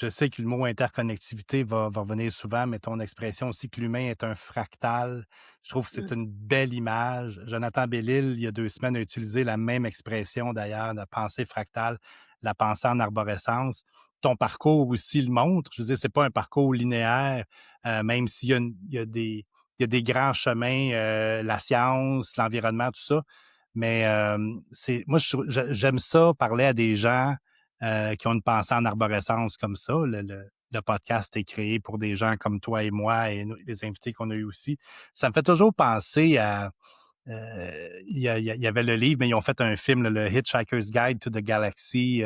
Je sais que le mot interconnectivité va revenir souvent, mais ton expression aussi que l'humain est un fractal, je trouve que c'est Mmh. une belle image. Jonathan Bellil, il y a 2 semaines, a utilisé la même expression d'ailleurs, la pensée fractale, la pensée en arborescence. Ton parcours aussi le montre. Je veux dire, c'est pas un parcours linéaire, même s'il y a il y a des grands chemins, la science, l'environnement, tout ça. Mais, c'est moi, j'aime ça, parler à des gens qui ont une pensée en arborescence comme ça. Le podcast est créé pour des gens comme toi et moi et les invités qu'on a eus aussi. Ça me fait toujours penser à... il y avait le livre, mais ils ont fait un film, le Hitchhiker's Guide to the Galaxy,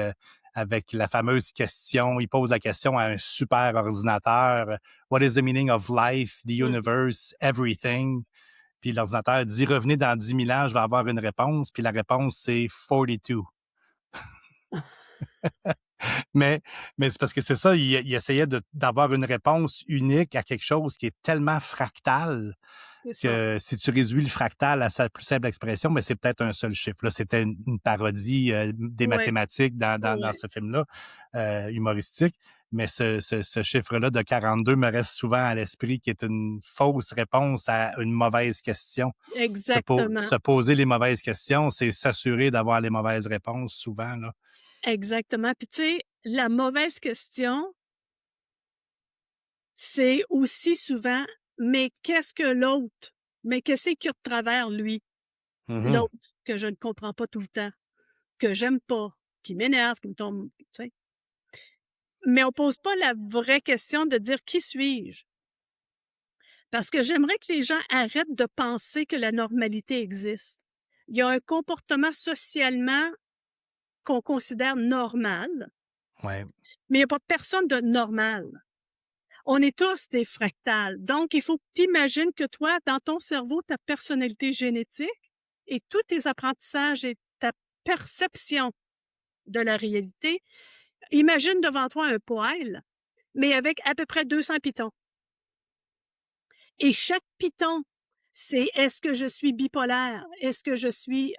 avec la fameuse question. Ils posent la question à un super ordinateur. What is the meaning of life, the Mmh. universe, everything? Puis l'ordinateur dit, revenez dans 10 000 ans, je vais avoir une réponse. Puis la réponse, c'est 42. Mais, mais c'est parce que c'est ça, il essayait d'avoir une réponse unique à quelque chose qui est tellement fractal C'est ça. que si tu réduis le fractal à sa plus simple expression, mais c'est peut-être un seul chiffre. Là, c'était une parodie des Ouais, mathématiques dans ouais. ce film-là, humoristique. Mais ce chiffre-là de 42 me reste souvent à l'esprit, qui est une fausse réponse à une mauvaise question. Exactement, Se poser les mauvaises questions, c'est s'assurer d'avoir les mauvaises réponses souvent, là. exactement. Puis tu sais, la mauvaise question, c'est aussi souvent: «Mais qu'est-ce que l'autre? Mais qu'est-ce qu'il a de travers lui?» Mhm. L'autre que je ne comprends pas tout le temps, que j'aime pas, qui m'énerve, qui me tombe, tu sais? Mais on pose pas la vraie question de dire: «Qui suis-je?» Parce que j'aimerais que les gens arrêtent de penser que la normalité existe. Il y a un comportement socialement qu'on considère normal, Ouais. mais il y a pas personne de normal. On est tous des fractales. Donc, il faut que tu imagines que toi, dans ton cerveau, ta personnalité génétique et tous tes apprentissages et ta perception de la réalité, imagine devant toi un poêle, mais avec à peu près 200 pitons. Et chaque piton, c'est: est-ce que je suis bipolaire? Est-ce que je suis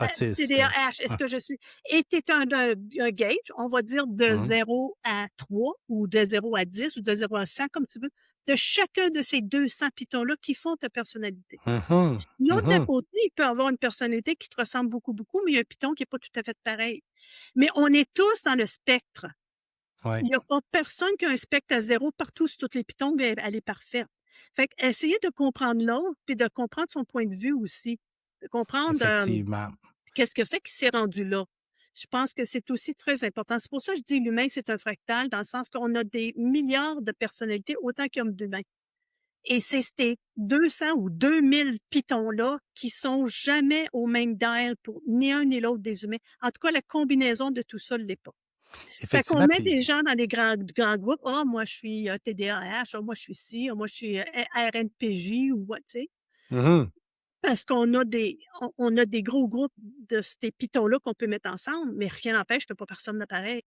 Autiste. TDAH? Est-ce que je suis... Et tu es un gauge, on va dire de Mhm. 0 à 3 ou de 0 à 10 ou de 0 à 100, comme tu veux, de chacun de ces 200 pitons-là qui font ta personnalité. Mhm. L'autre à Mhm. côté, il peut avoir une personnalité qui te ressemble beaucoup, beaucoup, mais il y a un piton qui est pas tout à fait pareil. Mais on est tous dans le spectre. Ouais. Il y a pas personne qui a un spectre à 0 partout sur toutes les pitons, mais elle est parfaite. Fait qu'essayer de comprendre l'autre, puis de comprendre son point de vue aussi. De comprendre, Effectivement. qu'est-ce que fait qu'il s'est rendu là. Je pense que c'est aussi très important. C'est pour ça que je dis l'humain, c'est un fractal, dans le sens qu'on a des milliards de personnalités, autant qu'il y a d'humains. Et c'est ces 200 ou 2000 pitons-là qui sont jamais au même dial pour ni un ni l'autre des humains. En tout cas, la combinaison de tout ça ne l'est pas. Fait qu'on Effectivement, met puis des gens dans des grands groupes. «Ah, moi, je suis, TDAH. Ah, moi, je suis ci. Ah, moi, je suis, RNPJ» ou what, tu sais? mhm. Parce qu'on a des gros groupes de ces pitons-là qu'on peut mettre ensemble, mais rien n'empêche qu'il y a pas personne de pareil.